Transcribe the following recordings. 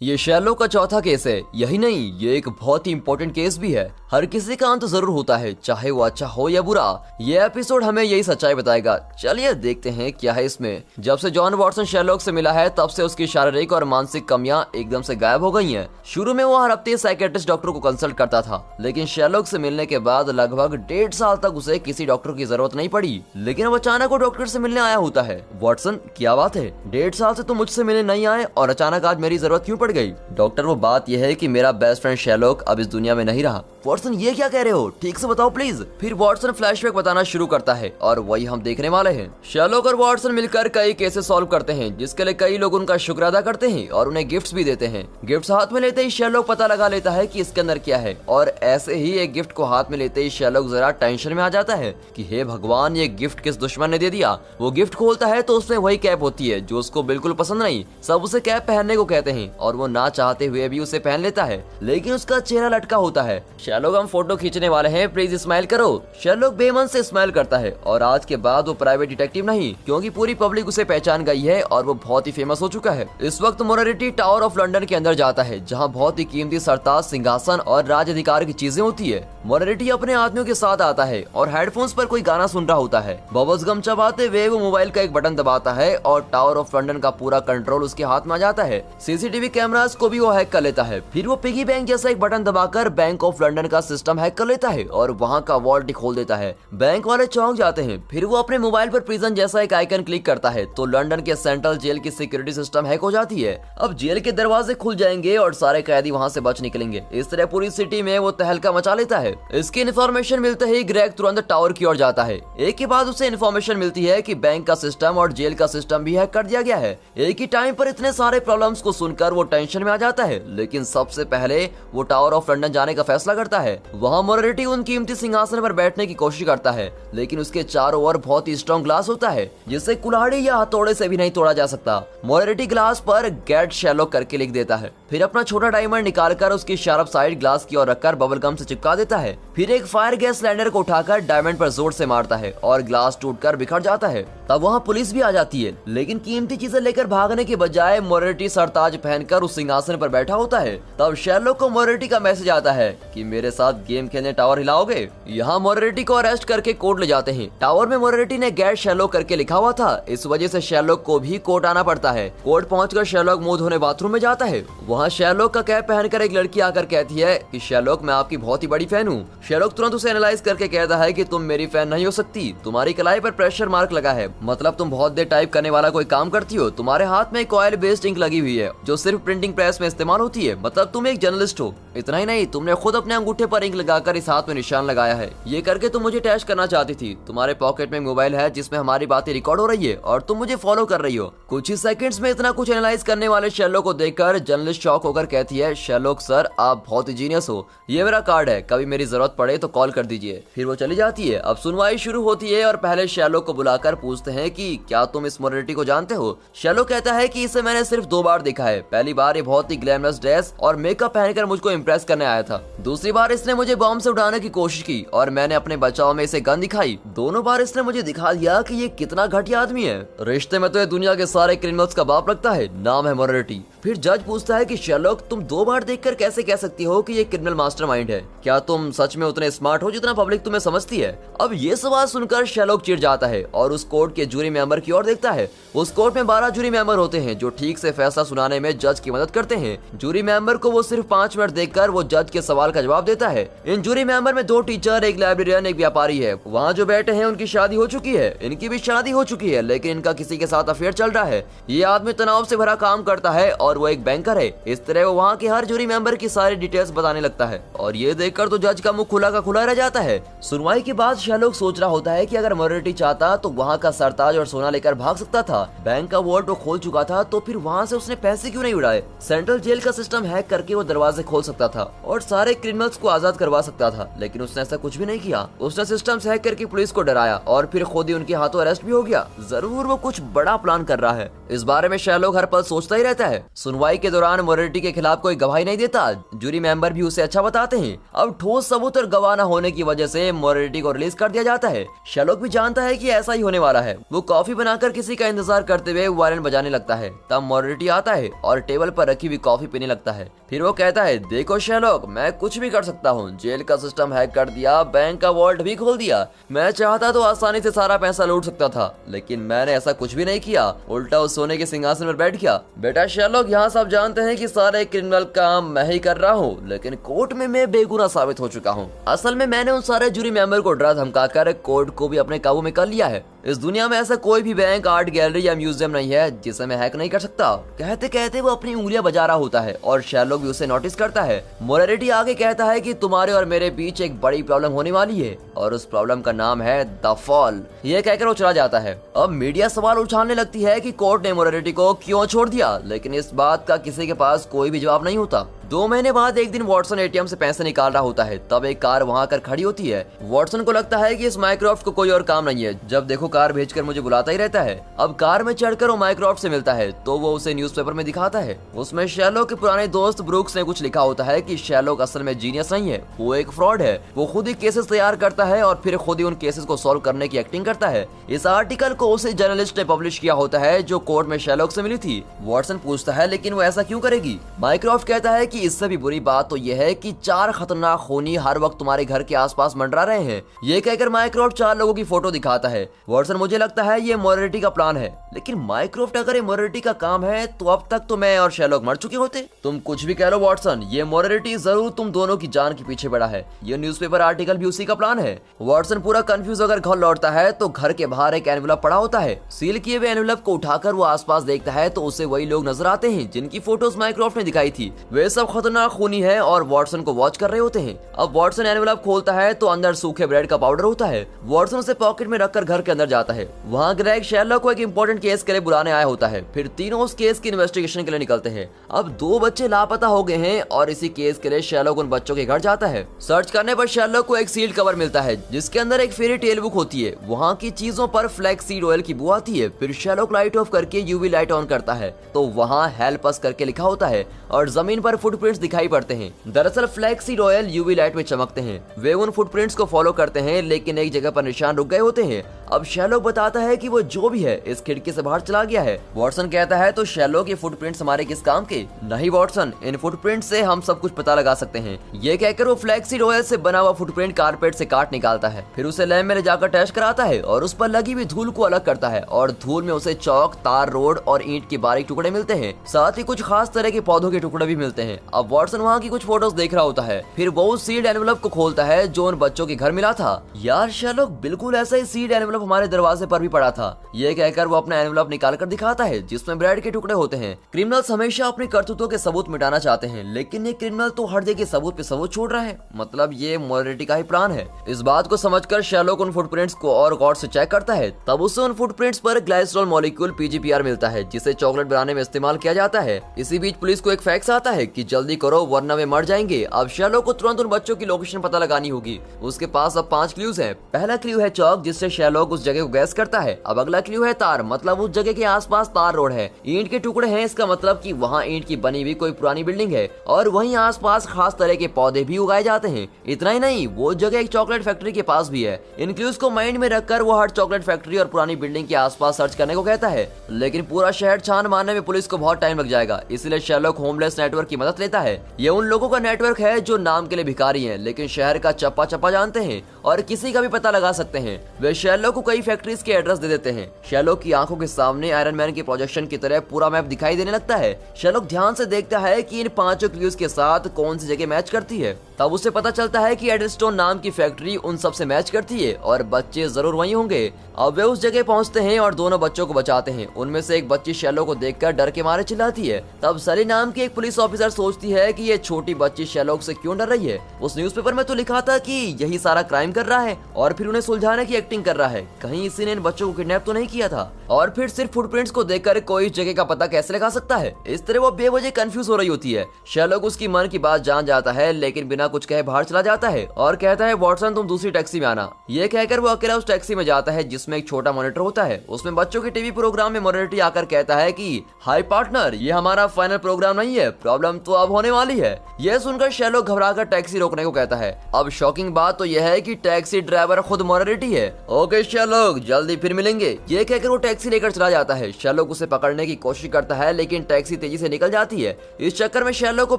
ये शेरलॉक का चौथा केस है। यही नहीं, ये एक बहुत ही इंपॉर्टेंट केस भी है। हर किसी का अंत जरूर होता है, चाहे वो अच्छा हो या बुरा। ये एपिसोड हमें यही सच्चाई बताएगा। चलिए देखते हैं क्या है इसमें। जब से जॉन वॉटसन शेरलॉक से मिला है तब से उसकी शारीरिक और मानसिक कमियां एकदम से गायब हो गई हैं। शुरू में वो हर हफ्ते साइकियाट्रिस्ट डॉक्टर को कंसल्ट करता था, लेकिन शेरलॉक से मिलने के बाद लगभग 1.5 साल तक उसे किसी डॉक्टर की जरूरत नहीं पड़ी। लेकिन अब अचानक वो डॉक्टर से मिलने आया होता है। वॉटसन, क्या बात है? 1.5 साल से तुम मुझसे मिलने नहीं आए और अचानक आज मेरी जरूरत क्यों पड़ गई? डॉक्टर, वो बात यह है कि मेरा बेस्ट फ्रेंड शेरलॉक अब इस दुनिया में नहीं रहा। वॉटसन, ये क्या कह रहे हो? ठीक से बताओ प्लीज। फिर वॉटसन फ्लैशबैक बताना शुरू करता है और वही हम देखने वाले हैं। शेरलॉक और वॉटसन मिलकर कई केसेस सॉल्व करते हैं, जिसके लिए कई लोग उनका शुक्र अदा करते हैं और उन्हें गिफ्ट्स भी देते हैं। गिफ्ट्स हाथ में लेते ही शेरलॉक पता लगा लेता है कि इसके अंदर क्या है, और ऐसे ही एक गिफ्ट को हाथ में लेते ही शेरलॉक जरा टेंशन में आ जाता है कि हे भगवान, ये गिफ्ट किस दुश्मन ने दे दिया। वो गिफ्ट खोलता है तो उसमें वही कैप होती है जो उसको बिल्कुल पसंद नहीं। सब उसे कैप पहनने को कहते हैं और वो ना चाहते हुए भी उसे पहन लेता है, लेकिन उसका चेहरा लटका होता है। शेरलॉक, हम फोटो खींचने वाले हैं, प्लीज स्माइल करो। शेरलॉक बेमन से स्माइल करता है और आज के बाद वो प्राइवेट डिटेक्टिव नहीं, क्योंकि पूरी पब्लिक उसे पहचान गई है और वो बहुत ही फेमस हो चुका है। इस वक्त मोरारिटी टावर ऑफ लंदन के अंदर जाता है, जहाँ बहुत ही कीमती सरताज, सिंहासन और राज अधिकार की चीजें होती है। मोरारिटी अपने आदमियों के साथ आता है और हेडफोन्स पर कोई गाना सुन रहा होता है। बबल्स गम चबाते हुए वो मोबाइल का एक बटन दबाता है और टावर ऑफ लंदन का पूरा कंट्रोल उसके हाथ में आ जाता है। सीसीटीवी कैमरास को भी वो हैक कर लेता है। फिर वो पिगी बैंक जैसा एक बटन दबाकर बैंक ऑफ लंदन का सिस्टम हैक कर लेता है और वहाँ का वॉल्ट खोल देता है। बैंक वाले चौंक जाते हैं। फिर वो अपने मोबाइल पर प्रिजन जैसा एक आइकन क्लिक करता है तो लंदन के सेंट्रल जेल की सिक्योरिटी सिस्टम हैक हो जाती है। अब जेल के दरवाजे खुल जाएंगे और सारे कैदी वहाँ से बच निकलेंगे। इस तरह पूरी सिटी में वो तहलका मचा लेता है। इसकी इन्फॉर्मेशन मिलते ही ग्रेग तुरंत टावर की ओर जाता है। एक के बाद उसे इन्फॉर्मेशन मिलती है कि बैंक का सिस्टम और जेल का सिस्टम भी हैक कर दिया गया है। एक ही टाइम पर इतने सारे प्रॉब्लम्स को सुनकर वो टेंशन में आ जाता है, लेकिन सबसे पहले वो टावर ऑफ लंदन जाने का फैसला करता है। वहाँ मोरारिटी उन कीमती सिंहासन पर बैठने की कोशिश करता है, लेकिन उसके चारों ओर बहुत ही स्ट्रॉन्ग ग्लास होता है जिसे कुल्हाड़ी या हथौड़े से भी नहीं तोड़ा जा सकता। मोरारिटी ग्लास पर गेट शेरलॉक करके लिख देता है। फिर अपना छोटा डायमंड निकालकर उसकी शार्प साइड ग्लास की ओर रखकर बबल गम से चिपका देता है। फिर एक फायर गैस सिलेंडर को उठाकर डायमंड पर जोर से मारता है और ग्लास टूटकर बिखर जाता है। तब वहाँ पुलिस भी आ जाती है, लेकिन कीमती चीजें लेकर भागने के बजाय मोरारिटी सरताज पहनकर उस सिंहासन पर बैठा होता है। तब शेरलॉक को मोरारिटी का मैसेज आता है कि मेरे साथ गेम खेलने टावर हिलाओगे। यहाँ मोरारिटी को अरेस्ट करके कोर्ट ले जाते हैं। टावर में मोरारिटी ने गेट शेरलॉक करके लिखा हुआ था, इस वजह से शेरलॉक को भी कोर्ट आना पड़ता है। कोर्ट पहुंचकर शेरलॉक मुंह धोने बाथरूम में जाता है। वहाँ शेरलॉक का कैप पहनकर एक लड़की आकर कहती है कि शेरलॉक, मैं आपकी बहुत ही बड़ी फैन हूँ। शेरलॉक तुरंत उसे एनालाइज करके कहता है कि तुम मेरी फैन नहीं हो सकती, तुम्हारी कलाई पर प्रेशर मार्क लगा है, मतलब तुम बहुत देर टाइप करने वाला कोई काम करती हो। तुम्हारे हाथ में एक ऑयल बेस्ड इंक लगी हुई है जो सिर्फ प्रिंटिंग प्रेस में इस्तेमाल होती है, मतलब तुम एक जर्नलिस्ट हो। इतना ही नहीं, तुमने खुद अपने अंगूठे पर इंक लगाकर इस हाथ में निशान लगाया है। ये करके तुम मुझे टेस्ट करना चाहती थी। तुम्हारे पॉकेट में मोबाइल है जिसमें हमारी बातें रिकॉर्ड हो रही है और तुम मुझे फॉलो कर रही हो। कुछ ही सेकंड्स में इतना कुछ एनालाइज करने वाले शेरलॉक को देखकर जर्नलिस्ट शॉक होकर कहती है, शेरलॉक सर, आप बहुत ही जीनियस हो। ये मेरा कार्ड है, कभी मेरी जरूरत पड़े तो कॉल कर दीजिए। फिर वो चली जाती है। अब सुनवाई शुरू होती है और पहले शेरलॉक को बुलाकर पूछते हैं कि क्या तुम इस मोरारिटी को जानते हो। शेरलॉक कहता है कि इसे मैंने सिर्फ 2 बार देखा है। पहली बार ये बहुत ही ग्लैमरस ड्रेस और मेकअप पहनकर मुझको इम्प्रेस करने आया था। दूसरी बार इसने मुझे बॉम्ब से उड़ाने की कोशिश की और मैंने अपने बचाव में इसे गन दिखाई। दोनों बार इसने मुझे दिखा दिया कि ये कितना घटिया आदमी है। रिश्ते में तो ये दुनिया के सारे क्रिमिनल्स का बाप लगता है, नाम है मोरारिटी। फिर जज पूछता है कि शेरलॉक, तुम 2 बार देखकर कैसे कह सकती हो कि ये क्रिमिनल मास्टरमाइंड है? क्या तुम सच में उतने स्मार्ट हो जितना पब्लिक तुम्हें समझती है? अब ये सवाल सुनकर शेरलॉक चिढ़ जाता है और उस कोर्ट के जूरी मेंबर की ओर देखता है। उस कोर्ट में 12 जूरी मेंबर होते हैं जो ठीक से फैसला सुनाने में जज की मदद करते हैं। जूरी मेंबर को वो सिर्फ 5 मिनट देखकर वो जज के सवाल का जवाब देता है। इन जूरी मेंबर में 2 टीचर, एक लाइब्रेरियन, एक व्यापारी है। वहाँ जो बैठे हैं उनकी शादी हो चुकी है, इनकी भी शादी हो चुकी है, लेकिन इनका किसी के साथ अफेयर चल रहा है। ये आदमी तनाव से भरा काम करता है और वो एक बैंकर है। इस तरह वो वहाँ के हर जूरी मेंबर की सारी डिटेल्स बताने लगता है और ये देखकर तो जज का मुंह खुला का खुला रह जाता है। सुनवाई के बाद शेरलॉक सोच रहा होता है कि अगर मोरारिटी चाहता तो वहाँ का सरताज और सोना लेकर भाग सकता था। बैंक का वॉल्ट वो खोल चुका था, तो फिर वहाँ से उसने पैसे क्यों नहीं उड़ाए? सेंट्रल जेल का सिस्टम हैक करके वो दरवाजे खोल सकता था और सारे क्रिमिनल्स को आजाद करवा सकता था, लेकिन उसने ऐसा कुछ भी नहीं किया। उसने सिस्टम हैक करके पुलिस को डराया और फिर खुद ही उनके हाथों अरेस्ट भी हो गया। जरूर वो कुछ बड़ा प्लान कर रहा है। इस बारे में शेरलॉक हर पल सोचता ही रहता है। सुनवाई के दौरान मोरेटी के खिलाफ कोई गवाही नहीं देता। जूरी मेंबर भी उसे अच्छा बताते हैं। अब ठोस सबूत और गवाह न होने की वजह से मोरेटी को रिलीज कर दिया जाता है। शेरलॉक भी जानता है कि ऐसा ही होने वाला है। वो कॉफी बनाकर किसी का इंतजार करते हुए वायलिन बजाने लगता है। तब मोरेटी आता है और टेबल पर रखी हुई कॉफी पीने लगता है। फिर वो कहता है, देखो शेरलॉक, मैं कुछ भी कर सकता हूँ। जेल का सिस्टम हैक कर दिया, बैंक का वॉल्ट भी खोल दिया। मैं चाहता तो आसानी से सारा पैसा लूट सकता था, लेकिन मैंने ऐसा कुछ भी नहीं किया। उल्टा उस सोने के सिंहासन पर बैठ गया। बेटा शेरलॉक, यहाँ सब जानते हैं कि सारे क्रिमिनल काम मैं ही कर रहा हूँ, लेकिन कोर्ट में मैं बेगुनाह साबित हो चुका हूँ। असल में मैंने उन सारे जूरी मेंबर को डरा धमकाकर कोर्ट को भी अपने काबू में कर लिया है। इस दुनिया में ऐसा कोई भी बैंक, आर्ट गैलरी या म्यूजियम नहीं है जिसे मैं हैक नहीं कर सकता। कहते कहते वो अपनी उंगलियां बजा रहा होता है और शेरलॉक भी उसे नोटिस करता है। मोरेटी आगे कहता है कि तुम्हारे और मेरे बीच एक बड़ी प्रॉब्लम होने वाली है और उस प्रॉब्लम का नाम है द फॉल। ये कहकर वो चला जाता है। अब मीडिया सवाल उछालने लगती है कि कोर्ट ने मोरेटी को क्यों छोड़ दिया, लेकिन इस बात का किसी के पास कोई भी जवाब नहीं होता। 2 महीने बाद एक दिन वॉटसन एटीएम से पैसे निकाल रहा होता है। तब एक कार वहां आकर खड़ी होती है। वॉटसन को लगता है कि इस माइक्रोफ्ट को कोई और काम नहीं है, जब देखो कार भेजकर मुझे बुलाता ही रहता है। अब कार में चढ़कर वो माइक्रोफ्ट से मिलता है तो वो उसे न्यूज़पेपर में दिखाता है। उसमें शेरलॉक के पुराने दोस्त ब्रूक्स ने कुछ लिखा होता है कि शेरलॉक असल में जीनियस नहीं है, वो एक फ्रॉड है। वो खुद ही केसेस तैयार करता है और फिर खुद ही उन केसेस को सॉल्व करने की एक्टिंग करता है। इस आर्टिकल को उसे जर्नलिस्ट ने पब्लिश किया होता है जो कोर्ट में शेरलॉक से मिली थी। वॉटसन पूछता है, लेकिन वो ऐसा क्यों करेगी? माइक्रोफ्ट कहता है कि इससे भी बुरी बात तो यह है कि 4 खतरनाक खूनी हर वक्त तुम्हारे घर के आसपास मंडरा रहे हैं। ये कहकर माइक्रोफ्ट 4 लोगों की फोटो दिखाता है। वॉटसन, मुझे लगता है ये मोरेटी का प्लान है। लेकिन माइक्रोफ्ट, अगर ये मोरेटी का काम है तो अब तक तो मैं और शेरलॉक मर चुके होते। तुम कुछ भी कह लो वॉटसन, ये मोरेटी जरूर तुम दोनों की जान के पीछे पड़ा है। ये न्यूज़पेपर आर्टिकल भी उसी का प्लान है। वॉटसन पूरा कंफ्यूज होकर घर लौटता है तो घर के बाहर एक एनवेलप पड़ा होता है। सील किए हुए एनवेलप को उठाकर वो आसपास देखता है तो उसे वही लोग नजर आते हैं जिनकी फोटोज माइक्रोफ्ट ने दिखाई थी। वे सब खतरनाक खूनी है और वॉटसन को वॉच कर रहे होते हैं। अब वॉटसन एनवेलप खोलता है तो अंदर सूखे ब्रेड का पाउडर होता है। वॉटसन उसे पॉकेट में रखकर घर के अंदर जाता है। वहाँ ग्रेग शेरलॉक को एक इंपॉर्टेंट केस के लिए बुलाने आया होता है। फिर तीनों उस केस की इन्वेस्टिगेशन के लिए निकलते हैं। अब 2 बच्चे लापता हो गए हैं और इसी केस के लिए शेरलॉक उन बच्चों के घर जाता है। सर्च करने पर शेरलॉक को एक सील्ड कवर मिलता है जिसके अंदर एक फेरी टेल बुक होती है। वहाँ की चीजों पर फ्लैक्स सीड ऑयल की बू आती है। फिर शेरलॉक लाइट ऑफ करके यूवी लाइट ऑन करता है तो वहाँ हेल्प अस करके लिखा होता है और जमीन पर फुटप्रिंट्स दिखाई पड़ते हैं। दरअसल flax seed oil UV light में चमकते हैं। वे उन फुटप्रिंट्स को फॉलो करते हैं लेकिन एक जगह पर निशान रुक गए होते हैं। अब शेरलॉक बताता है कि वो जो भी है इस खिड़की से बाहर चला गया है। वॉटसन कहता है, तो शेरलॉक ये फुटप्रिंट्स हमारे किस काम के? नहीं वॉटसन, इन फुटप्रिंट्स से हम सब कुछ पता लगा सकते हैं। ये कहकर वो फ्लैक्सीड ऑयल से बना हुआ फुटप्रिंट कारपेट से काट निकालता है। फिर उसे लैब में ले जाकर टेस्ट कराता है और उस पर लगी हुई धूल को अलग करता है और धूल में उसे चौक, तार, रोड और ईंट के बारीक टुकड़े मिलते हैं। साथ ही कुछ खास तरह के पौधों के टुकड़े भी मिलते हैं। अब वॉटसन वहाँ की कुछ फोटोज देख रहा होता है। फिर वो उस सीड एनवेलप को खोलता है जो उन बच्चों के घर मिला था। यार शेरलॉक, बिल्कुल ऐसा ही सीड एनवेलप हमारे दरवाजे पर भी पड़ा था। ये कहकर वो अपना एनवेलप निकाल कर दिखाता है जिसमें ब्रेड के टुकड़े होते हैं। क्रिमिनल्स हमेशा अपने करतूतों के सबूत मिटाना चाहते हैं, लेकिन ये क्रिमिनल तो हर जगह सबूत पे सबूत छोड़ रहा है। मतलब ये मोरेटी का ही प्लान है। इस बात को समझकर शेरलॉक उन फुटप्रिंट्स को और गौर से चेक करता है। तब उसे उन फुटप्रिंट्स पर ग्लाइसरॉल मॉलिक्यूल PGPR मिलता है जिसे चॉकलेट बनाने में इस्तेमाल किया जाता है। इसी बीच पुलिस को एक फैक्स आता है कि जल्दी करो वरना वे मर जाएंगे। अब शेरलॉक को तुरंत उन बच्चों की लोकेशन पता लगानी होगी। उसके पास अब 5 क्लूज हैं। पहला क्लू है चौक, जिससे शेरलॉक उस जगह को गैस करता है। अब अगला क्लू है तार, मतलब उस जगह के आसपास तार रोड है। ईंट के टुकड़े हैं, इसका मतलब कि वहाँ ईंट की बनी हुई कोई पुरानी बिल्डिंग है और वहीं आसपास खास तरह के पौधे भी उगाए जाते हैं। इतना ही नहीं, वो जगह एक चॉकलेट फैक्ट्री के पास भी है। इन क्लूज को माइंड में रखकर वो हर चॉकलेट फैक्ट्री और पुरानी बिल्डिंग के आसपास सर्च करने को कहता है, लेकिन पूरा शहर छान मारने में पुलिस को बहुत टाइम लग जाएगा। इसलिए शेरलॉक होमलेस नेटवर्क की मदद लेता है। ये उन लोगों का नेटवर्क है जो नाम के लिए भिखारी हैं, लेकिन शहर का चप्पा चप्पा जानते हैं और किसी का भी पता लगा सकते हैं। वे शेरलॉक को कई फैक्ट्रीज के एड्रेस दे देते हैं। शेरलॉक की आंखों के सामने आयरन मैन के प्रोजेक्शन की तरह पूरा मैप दिखाई देने लगता है। शेरलॉक ध्यान से देखता है कि इन 5 क्लूज के साथ कौन सी जगह मैच करती है। तब उसे पता चलता है कि एडलस्टोन नाम की फैक्ट्री उन सब से मैच करती है और बच्चे जरूर वहीं होंगे। अब वे उस जगह पहुंचते हैं और दोनों बच्चों को बचाते हैं। उनमें से एक बच्ची शेरलॉक को देखकर डर के मारे चिल्लाती है। तब सली नाम की एक पुलिस ऑफिसर सोचती है कि ये छोटी बच्ची शेरलॉक से क्यों डर रही है। उस न्यूज़पेपर में तो लिखा था कि यही सारा क्राइम कर रहा है और फिर उन्हें सुलझाने की एक्टिंग कर रहा है। कहीं इसी ने इन बच्चों को किडनैप तो नहीं किया था। और फिर सिर्फ फुटप्रिंट्स को देखकर कोई जगह का पता कैसे लगा सकता है। इस तरह वो बेवजह कंफ्यूज हो रही होती है। शेरलॉक उसकी मन की बात जान जाता है, लेकिन बिना कुछ कहे बाहर चला जाता है और कहता है वॉटसन तुम दूसरी टैक्सी में आना। ये कहकर वो अकेला उस टैक्सी में जाता है जिसमें एक छोटा मॉनिटर होता है। उसमें बच्चों के टीवी प्रोग्राम में मॉनिटर आकर कहता है कि हाय पार्टनर, ये हमारा फाइनल प्रोग्राम नहीं है, प्रॉब्लम तो अब होने वाली है। यह सुनकर शेरलॉक घबराकर टैक्सी रोकने को कहता है। अब शॉकिंग बात तो यह है कि टैक्सी ड्राइवर खुद मॉनिटर है। ओके शेरलॉक, जल्दी फिर मिलेंगे। ये कहकर वो टैक्सी लेकर चला जाता है। शेरलॉक उसे पकड़ने की कोशिश करता है, लेकिन टैक्सी तेजी से निकल जाती है। इस चक्कर में शेरलॉक को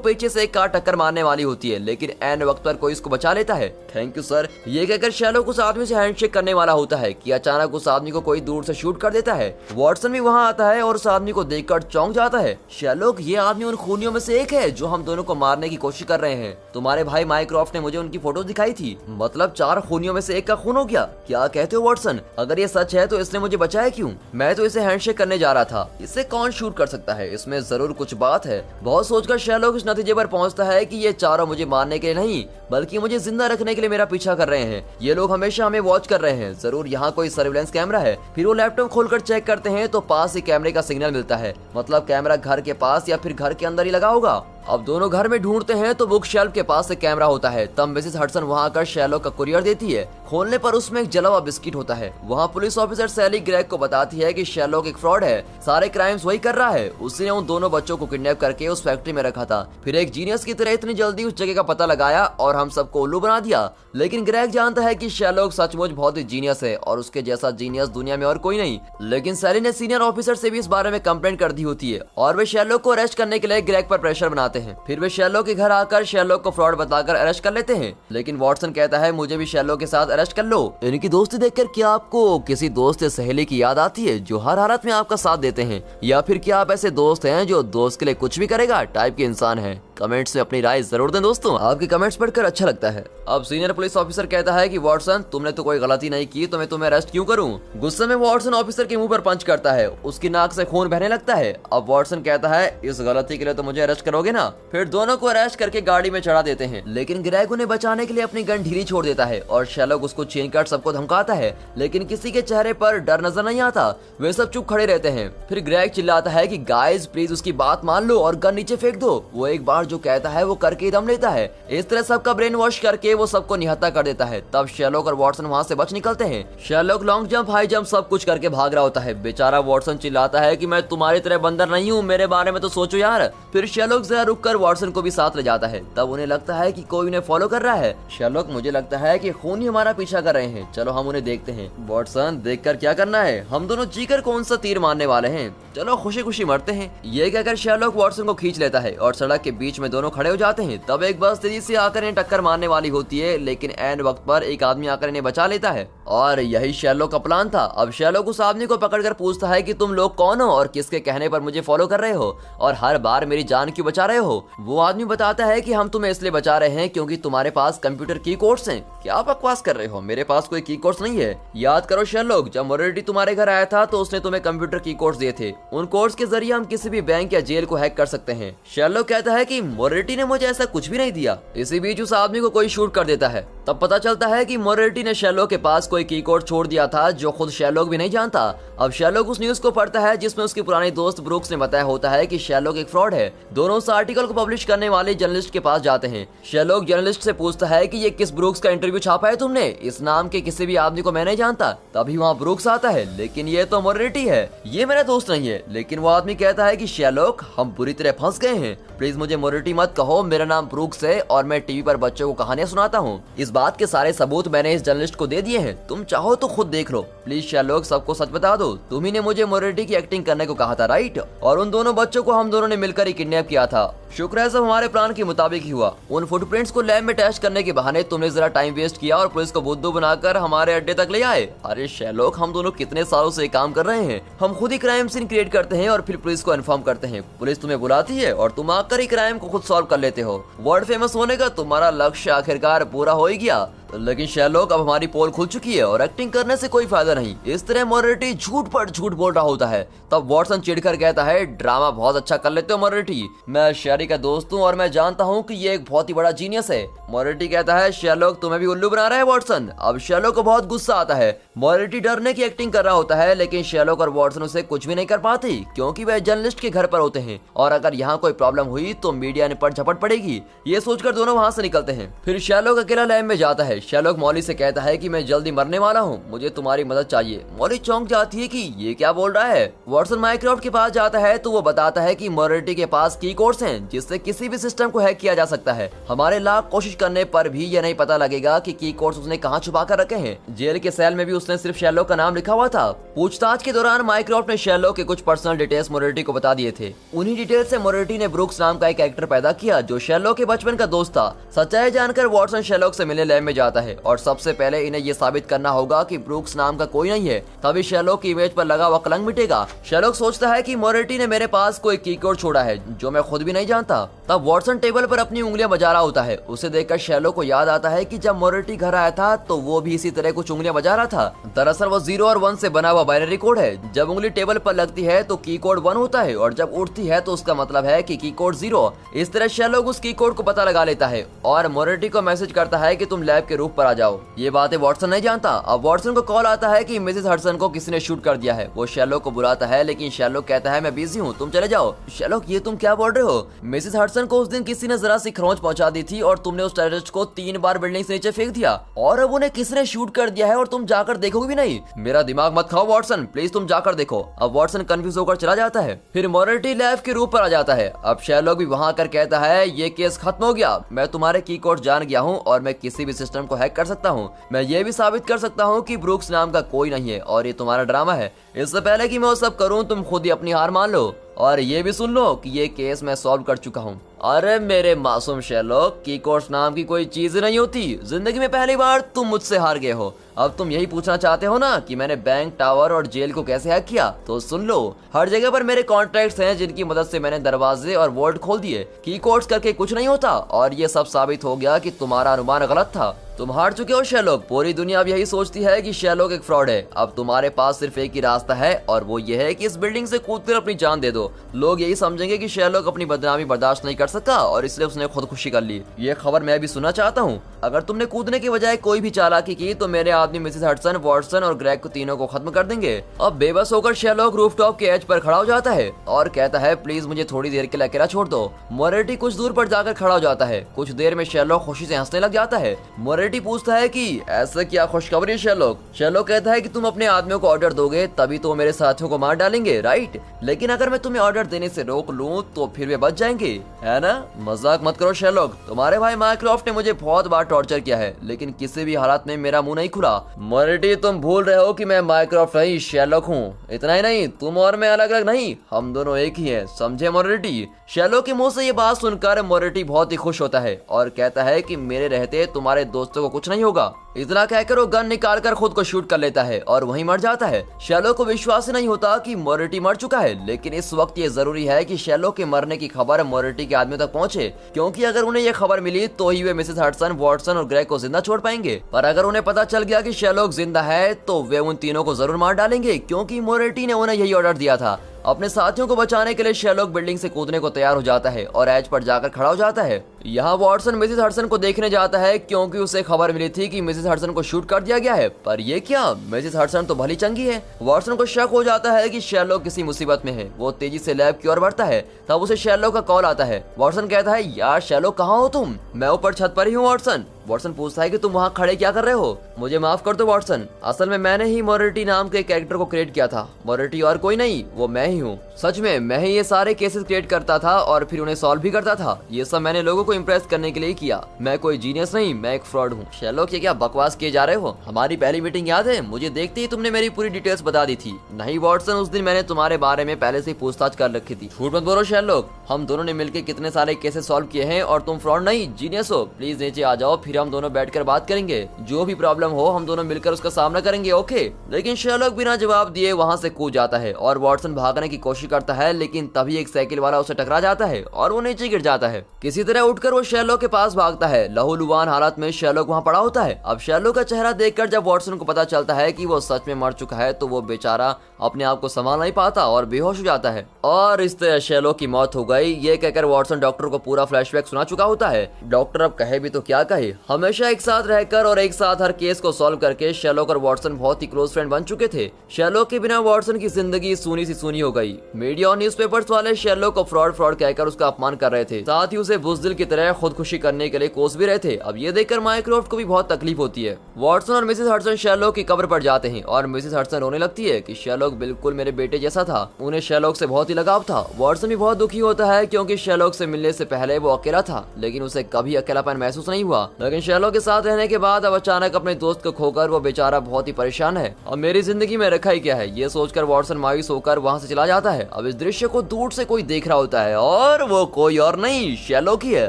पीछे से एक कार टक्कर मारने वाली होती है, लेकिन एन वक्त पर कोई इसको बचा लेता है। Thank you sir. ये कहकर शेरलॉक उस आदमी से हैंडशेक करने वाला होता है कि अचानक उस आदमी को कोई दूर से शूट कर देता है। वॉटसन भी वहां आता है और उस आदमी को देखकर चौंक जाता है। शेरलॉक, ये आदमी उन खूनियों में से एक है जो हम दोनों को मारने की कोशिश कर रहे हैं। तुम्हारे भाई माइक्रोफ्ट ने मुझे उनकी फोटो दिखाई थी, मतलब 4 खूनियों में से एक का खून हो गया। क्या कहते हो वॉटसन? अगर ये सच है तो इसने मुझे बचाया क्यों? मैं तो इसे हैंडशेक करने जा रहा था। इसे कौन शूट कर सकता है? इसमें जरूर कुछ बात है। बहुत सोचकर शेरलॉक इस नतीजे पर पहुंचता है कि ये चारों मुझे मारने के लिए नहीं, बल्कि मुझे जिंदा रखने के लिए मेरा पीछा कर रहे हैं। ये लोग हमेशा हमें वॉच कर रहे हैं, जरूर यहाँ कोई सर्विलेंस कैमरा है। फिर वो लैपटॉप खोलकर चेक करते हैं तो पास ही कैमरे का सिग्नल मिलता है, मतलब कैमरा घर के पास या फिर घर के अंदर ही लगा होगा। अब दोनों घर में ढूंढते हैं तो बुक शेल्फ के पास से कैमरा होता है। तब मिसेस हडसन वहां आकर शेरलॉक का कुरियर देती है। खोलने पर उसमें एक जला हुआ बिस्किट होता है। वहां पुलिस ऑफिसर सैली ग्रेग को बताती है कि शेरलॉक एक फ्रॉड है, सारे क्राइम्स वही कर रहा है। उसने उन दोनों बच्चों को किडनैप करके उस फैक्ट्री में रखा था, फिर एक जीनियस की तरह इतनी जल्दी उस जगह का पता लगाया और हम सबको उल्लू बना दिया। लेकिन ग्रेग जानता है कि शेरलॉक सचमुच बहुत ही जीनियस है और उसके जैसा जीनियस दुनिया में और कोई नहीं। लेकिन सैली ने सीनियर ऑफिसर से भी इस बारे में कंप्लेंट कर दी होती है और वे शेरलॉक को अरेस्ट करने के लिए ग्रेग पर प्रेशर बनाते हैं। फिर वे शेरलॉक के घर आकर शेरलॉक को फ्रॉड बताकर अरेस्ट कर लेते हैं। लेकिन वॉटसन कहता है मुझे भी शेरलॉक के साथ अरेस्ट कर लो। इनकी दोस्ती देखकर क्या आपको किसी दोस्त या सहेली की याद आती है जो हर हालत में आपका साथ देते हैं, या फिर क्या आप ऐसे दोस्त हैं जो दोस्त के लिए कुछ भी करेगा टाइप के इंसान हैं? कमेंट्स में अपनी राय जरूर दें दोस्तों, आपके कमेंट्स पढ़कर अच्छा लगता है। अब सीनियर पुलिस ऑफिसर कहता है कि वॉटसन तुमने तो कोई गलती नहीं की तो मैं तुम्हें अरेस्ट क्यों करूं? गुस्से में वॉटसन ऑफिसर के मुंह पर पंच करता है, उसकी नाक से खून बहने लगता है। अब वॉटसन कहता है इस गलती के लिए तो मुझे अरेस्ट करोगे ना? फिर दोनों को अरेस्ट करके गाड़ी में चढ़ा देते हैं। लेकिन ग्रेग उन्हें बचाने के लिए अपनी गन ढीली छोड़ देता है और शेरलॉक उसको छीनकर सबको धमकाता है, लेकिन किसी के चेहरे पर डर नजर नहीं आता। वे सब चुप खड़े रहते हैं। फिर ग्रेग चिल्लाता है कि गाइस प्लीज उसकी बात मान लो और गन नीचे फेंक दो। वो एक बार जो कहता है वो करके दम लेता है। इस तरह सबका ब्रेन वॉश करके वो सबको निहत्था कर देता है। तब शेरलॉक और वॉटसन वहाँ से बच निकलते हैं। Sherlock long jump high jump सब कुछ करके भाग रहा होता है। बेचारा वॉटसन चिल्लाता है कि मैं तुम्हारी तरह बंदर नहीं हूँ, मेरे बारे में तो सोचो यार। फिर शेरलॉक जरा रुककर वॉटसन को भी साथ ले जाता है। तब उन्हें लगता है कि कोई उन्हें फॉलो कर रहा है। शेरलॉक, मुझे लगता है कि खून ही हमारा पीछा कर रहे हैं, चलो हम उन्हें देखते हैं। वॉटसन, देखकर क्या करना है, हम दोनों जीकर कौन सा तीर मारने वाले हैं, चलो खुशी खुशी मरते हैं। ये कहकर शेरलॉक वॉटसन को खींच लेता है और सड़क के बीच में दोनों खड़े हो जाते हैं। तब एक बस तेजी से आकर इन्हें टक्कर मारने वाली होती है, लेकिन एन वक्त पर एक आदमी आकर इन्हें बचा लेता है और यही शेरलॉक का प्लान था। अब शेरलॉक उस आदमी को पकड़कर पूछता है कि तुम लोग कौन हो और किसके कहने पर मुझे फॉलो कर रहे हो और हर बार मेरी जान क्यों बचा रहे हो? वो आदमी बताता है कि हम तुम्हें इसलिए बचा रहे हैं क्योंकि तुम्हारे पास कंप्यूटर की कोड्स हैं। क्या बकवास कर रहे हो, मेरे पास कोई की कोड्स नहीं है। याद करो शेरलॉक, जब मोरेटी तुम्हारे घर आया था तो उसने तुम्हें कंप्यूटर की कोड्स दिए थे। उन कोड्स के जरिए हम किसी भी बैंक या जेल को हैक कर सकते हैं। शेरलॉक कहता है कि मोरेटी ने मुझे ऐसा कुछ भी नहीं दिया। इसी बीच उस आदमी को कोई शूट कर देता है। तब पता चलता है कि मोरेटी ने शेरलॉक के पास कोई की कोड छोड़ दिया था जो खुद शेरलॉक भी नहीं जानता। अब शेरलॉक उस न्यूज को पढ़ता है जिसमें उसकी पुरानी दोस्त ब्रूक्स ने बताया होता है कि शेरलॉक एक फ्रॉड है। दोनों उस आर्टिकल को पब्लिश करने वाले जर्नलिस्ट के पास जाते हैं। शेरलॉक जर्नलिस्ट से पूछता है कि ये किस ब्रूक्स का इंटरव्यू छापा है तुमने? इस नाम के किसी भी आदमी को मैं नहीं जानता। तभी वहाँ ब्रूक्स आता है, लेकिन ये तो मोरेटी है, ये मेरा दोस्त नहीं है। लेकिन वो आदमी कहता है कि शेरलॉक, हम बुरी तरह फंस गए हैं, प्लीज मुझे मोरेटी मत कहो, मेरा नाम ब्रूक्स है और मैं टीवी पर बच्चों को कहानियां सुनाता हूँ। इस बात के सारे सबूत मैंने इस जर्नलिस्ट को दे दिए हैं, तुम चाहो तो खुद देख लो। प्लीज शेरलॉक, सबको सच बता दो, तुम ही ने मुझे मोरेटी की एक्टिंग करने को कहा था, राइट? और उन दोनों बच्चों को हम दोनों ने मिलकर ही किडनैप किया था। शुक्र है सब हमारे प्लान के मुताबिक ही हुआ। उन फुटप्रिंट्स को लैब में टेस्ट करने के बहाने तुमने जरा टाइम वेस्ट किया और पुलिस को बुद्धू बनाकर हमारे अड्डे तक ले आए। अरे शेरलॉक, हम दोनों कितने सालों से काम कर रहे हैं, हम खुद ही क्राइम सीन क्रिएट करते हैं और फिर पुलिस को इन्फॉर्म करते हैं। पुलिस तुम्हें बुलाती है और तुम आकर ही क्राइम को खुद सॉल्व कर लेते हो। वर्ल्ड फेमस होने का तुम्हारा लक्ष्य आखिरकार पूरा हो ही गया। लेकिन शेरलॉक, अब हमारी पोल खुल चुकी है और एक्टिंग करने से कोई फायदा नहीं। इस तरह मोरेटी झूठ पर झूठ बोल रहा होता है। तब वॉटसन चिढ़कर कहता है, ड्रामा बहुत अच्छा कर लेते हो मोरेटी, मैं शेरी का दोस्त हूँ और मैं जानता हूँ कि ये एक बहुत ही बड़ा जीनियस है। मोरेटी कहता है शेरलॉक तुम्हें भी उल्लू बना रहा है वॉटसन। अब शेरलॉक को बहुत गुस्सा आता है। मोरेटी डरने की एक्टिंग कर रहा होता है, लेकिन शेरलॉक और वॉटसन उसे कुछ भी नहीं कर पाते क्योंकि वह जर्नलिस्ट के घर पर होते हैं और अगर यहाँ कोई प्रॉब्लम हुई तो मीडिया ने पर झपट पड़ेगी। ये सोचकर दोनों वहाँ से निकलते हैं। फिर शेरलॉक अकेला लैब में जाता है। शेरलॉक मॉली से कहता है कि मैं जल्दी मरने वाला हूँ, मुझे तुम्हारी मदद चाहिए। मॉली चौंक जाती है कि ये क्या बोल रहा है। वॉटसन माइक्रोसॉफ्ट के पास जाता है तो वो बताता है कि मोरेटी के पास की कोड्स हैं जिससे किसी भी सिस्टम को हैक किया जा सकता है। हमारे लाख कोशिश करने पर भी ये नहीं पता लगेगा कि की कोड्स उसने कहाँ छुपा कर रखे हैं। जेल के सेल में भी उसने सिर्फ शेरलॉक का नाम लिखा हुआ था। पूछताछ के दौरान माइक्रोसॉफ्ट ने शेरलॉक के कुछ पर्सनल डिटेल्स मोरेटी को बता दिए थे। उन्हीं डिटेल्स से मोरेटी ने ब्रूक्स नाम का एक कैरेक्टर पैदा किया जो शेरलॉक के बचपन का दोस्त था। सच्चाई जानकर वॉटसन शेरलॉक से मिलने लैब में जाता है और सबसे पहले इन्हें ये साबित करना होगा कि ब्रूक्स नाम का कोई नहीं है, तभी शेरलॉक की इमेज पर लगा हुआ कलंक मिटेगा। शेरलॉक सोचता है कि मोरेटी ने मेरे पास कोई की कोड छोड़ा है जो मैं खुद भी नहीं जानता। तब वॉटसन टेबल पर अपनी उंगलियां बजा रहा होता है। उसे देखकर शेरलॉक को याद आता है कि जब मोरेटी घर आया था तो वो भी इसी तरह कुछ उंगलियां बजा रहा था। दरअसल वो 0 और 1 से बना हुआ बाइनरी कोड है। जब उंगली टेबल पर लगती है तो की कोड 1 होता है और जब उठती है तो उसका मतलब है कि की कोड 0। इस तरह शेरलॉक उस की कोड को पता लगा लेता है और मोरेटी को मैसेज करता है कि तुम लैब के रूफ पर आ जाओ। ये बातें वॉटसन नहीं जानता। अब वॉटसन को कॉल आता है कि मिसेस हडसन को किसी ने शूट कर दिया है। वो शेरलॉक को बुलाता है लेकिन शेरलॉक कहता है मैं बिजी हूँ, तुम चले जाओ। शेरलॉक ये तुम क्या बोल रहे हो? मिसेस हडसन को उस दिन किसी ने जरा सी खरोंच पहुंचा दी थी और तुमने उस टेररिस्ट को 3 बार बिल्डिंग से नीचे फेंक दिया और अब उन्हें किसने शूट कर दिया है और तुम जाकर देखोगे भी नहीं। मेरा दिमाग मत खाओ वॉटसन, प्लीज तुम जाकर देखो। अब वॉटसन कंफ्यूज होकर चला जाता है। फिर मोरेटी लैब के रूप पर आ जाता है। अब शेरलॉक भी वहां कर कहता है ये केस खत्म हो गया, मैं तुम्हारे की कोड जान गया हूँ और मैं किसी भी सिस्टम को हैक कर सकता हूँ। मैं ये भी साबित कर सकता हूँ कि ब्रूक्स नाम का कोई नहीं है और ये तुम्हारा ड्रामा है। इससे पहले कि मैं वो सब करूँ तुम खुद ही अपनी हार मान लो और ये भी सुन लो कि ये केस मैं सॉल्व कर चुका हूँ। अरे मेरे मासूम शेरलॉक, की कोड्स नाम की कोई चीज नहीं होती। जिंदगी में पहली बार तुम मुझसे हार गए हो। अब तुम यही पूछना चाहते हो ना कि मैंने बैंक, टावर और जेल को कैसे हैक किया? तो सुन लो, हर जगह पर मेरे कॉन्ट्रैक्ट्स हैं जिनकी मदद से मैंने दरवाजे और वोल्ट खोल दिए। की कोड्स करके कुछ नहीं होता और ये सब साबित हो गया कि तुम्हारा अनुमान गलत था। तुम हार चुके हो शेरलॉक। पूरी दुनिया अब यही सोचती है कि शेरलॉक एक फ्रॉड है। अब तुम्हारे पास सिर्फ एक ही रास्ता है और वो ये है कि इस बिल्डिंग से कूदकर अपनी जान दे दो। लोग यही समझेंगे कि शेरलॉक अपनी बदनामी बर्दाश्त नहीं कर सका और इसलिए उसने खुदकुशी कर ली। ये खबर मैं भी सुनना चाहता हूँ। अगर तुमने कूदने के बजाय कोई भी चालाकी की तो मेरे आदमी मिसेस हडसन, वॉटसन और ग्रेग को तीनों को खत्म कर देंगे। अब बेबस होकर शेरलॉक रूफटॉप के एज पर खड़ा हो जाता है और कहता है प्लीज मुझे थोड़ी देर के लिए अकेला छोड़ दो। मोरेटी कुछ दूर पर जाकर खड़ा हो जाता है। कुछ देर में शेरलॉक खुशी से हंसने लग जाता है। मोरेटी पूछता है कि ऐसा क्या खुशखबरी शेरलॉक? शेरलॉक कहता है कि तुम अपने आदमियों को ऑर्डर दोगे तभी तो मेरे साथियों को मार डालेंगे, राइट? लेकिन अगर मैं तुम्हें ऑर्डर देने से रोक लूं तो फिर वे बच जाएंगे, है ना? मजाक मत करो शेरलॉक। तुम्हारे भाई माइक्रोसॉफ्ट ने मुझे बहुत बार टॉर्चर किया है लेकिन किसी भी हालात में मेरा मुंह नहीं खुला। मोरेटी तुम भूल रहे हो कि मैं माइक्रोसॉफ्ट नहीं शेरलॉक हूँ। इतना ही नहीं, तुम और मैं अलग अलग नहीं, हम दोनों एक ही हैं, समझे मोरेटी? शेरलॉक के मुंह से ये बात सुनकर मोरेटी बहुत ही खुश होता है और कहता है कि मेरे रहते तुम्हारे दोस्तों को कुछ नहीं होगा। इतना कहकर वो गन निकालकर खुद को शूट कर लेता है और वहीं मर जाता है। शेरलॉक को विश्वास ही नहीं होता कि मोरेटी मर चुका है, लेकिन इस वक्त ये जरूरी है कि शेरलॉक के मरने की खबर मोरेटी के आदमियों तक पहुंचे, क्योंकि अगर उन्हें ये खबर मिली तो ही वे मिसेस हडसन, वॉटसन और ग्रेग को जिंदा छोड़ पाएंगे। पर अगर उन्हें पता चल गया कि शेरलॉक जिंदा है तो वे उन तीनों को जरूर मार डालेंगे, क्योंकि मोरेटी ने उन्हें यही ऑर्डर दिया था। अपने साथियों को बचाने के लिए शेरलॉक बिल्डिंग से कूदने को तैयार हो जाता है और एज पर जाकर खड़ा हो जाता है। यहाँ वॉटसन मिसेस हडसन को देखने जाता है क्योंकि उसे खबर मिली थी कि मिसेस हडसन को शूट कर दिया गया है। पर ये क्या, मिसेस हडसन तो भली चंगी है। वॉटसन को शक हो जाता है कि शेरलॉक किसी मुसीबत में है। वो तेजी से लैब की ओर बढ़ता है, तब उसे शेरलॉक का कॉल आता है। वॉटसन कहता है यार शेरलॉक कहाँ हो तुम? मैं ऊपर छत पर ही हूँ वॉटसन। वॉटसन पूछता है कि तुम वहाँ खड़े क्या कर रहे हो? मुझे माफ कर दो वॉटसन, असल में मैंने ही मोरेटी नाम के कैरेक्टर को क्रिएट किया था। मोरेटी और कोई नहीं, वो मैं ही हूँ। सच में मैं ही ये सारे केसेस क्रिएट करता था और फिर उन्हें सॉल्व भी करता था। ये सब मैंने लोगों को इम्प्रेस करने के लिए किया। मैं कोई जीनियस नहीं, मैं एक फ्रॉड हूँ। शेरलॉक ये क्या बकवास किए जा रहे हो? हमारी पहली मीटिंग याद है? मुझे देखते ही तुमने मेरी पूरी डिटेल्स बता दी थी। नहीं वॉटसन, उस दिन मैंने तुम्हारे बारे में पहले से पूछताछ कर रखी थी। झूठ मत बोलो शेरलॉक, हम दोनों ने मिलकर कितने सारे केसेस सॉल्व किए हैं और तुम फ्रॉड नहीं जीनियस हो। प्लीज नीचे आ जाओ, फिर फिर हम दोनों बैठकर बात करेंगे, जो भी प्रॉब्लम हो हम दोनों मिलकर उसका सामना करेंगे, ओके। लेकिन शेरलॉक बिना जवाब दिए वहाँ से कूद जाता है और वॉटसन भागने की कोशिश करता है, लेकिन तभी एक साइकिल वाला उसे टकरा जाता है और वो नीचे गिर जाता है। किसी तरह उठकर वो शेरलॉक के पास भागता है। लहूलुहान हालत में शेरलॉक वहाँ पड़ा होता है। अब शेरलॉक का चेहरा देखकर जब वॉटसन को पता चलता है कि वो सच में मर चुका है तो वो बेचारा अपने आप को संभाल नहीं पाता और बेहोश हो जाता है। और इस तरह शेरलॉक की मौत हो गई, ये कहकर वॉटसन डॉक्टर को पूरा फ्लैशबैक सुना चुका होता है। डॉक्टर अब कहे भी तो क्या कहे, हमेशा एक साथ रहकर और एक साथ हर केस को सॉल्व करके शेरलॉक और वॉटसन बहुत ही क्लोज फ्रेंड बन चुके थे। शेरलॉक के बिना वॉटसन की जिंदगी सूनी सी सूनी हो गई। मीडिया और न्यूज़पेपर्स वाले शेरलॉक को फ्रॉड कहकर उसका अपमान कर रहे थे, साथ ही उसे बुज़दिल की तरह खुदकुशी करने के लिए कोस भी रहे थे। अब ये देखकर माइक्रोफ्ट को भी बहुत तकलीफ होती है। वॉटसन और मिसेस हडसन शेरलॉक की कब्र पर जाते हैं और मिसेस हडसन रोने लगती है कि शेरलॉक बिल्कुल मेरे बेटे जैसा था। उन्हें शेरलॉक से बहुत ही लगाव था। वॉटसन भी बहुत दुखी होता है क्योंकि शेरलॉक से मिलने से पहले वो अकेला था, लेकिन उसे कभी अकेलापन महसूस नहीं हुआ। लेकिन शेरलॉक के साथ रहने के बाद अब अचानक अपने दोस्त को खोकर वो बेचारा बहुत ही परेशान है। अब मेरी जिंदगी में रखा ही क्या है, ये सोचकर वॉटसन मायूस होकर वहाँ से चला जाता है। अब इस दृश्य को दूर से कोई देख रहा होता है और वो कोई और नहीं शेरलॉक ही है।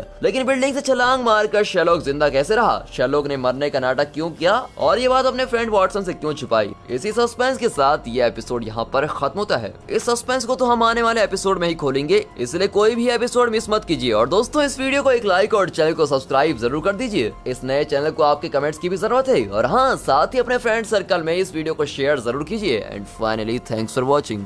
लेकिन बिल्डिंग से छलांग मारकर शेरलॉक जिंदा कैसे रहा, शेरलॉक ने मरने का नाटक क्यों किया और ये बात अपने फ्रेंड वॉटसन से क्यों छुपाई। इसी सस्पेंस के साथ ये एपिसोड यहाँ पर खत्म होता है। इस सस्पेंस को तो हम आने वाले एपिसोड में ही खोलेंगे, इसलिए कोई भी एपिसोड मिस मत कीजिए। और दोस्तों इस वीडियो को एक लाइक और चैनल को सब्सक्राइब जरूर कर दीजिए। इस नए चैनल को आपके कमेंट्स की भी जरूरत है और हाँ, साथ ही अपने फ्रेंड सर्कल में इस वीडियो को शेयर जरूर कीजिए। And finally thanks for watching.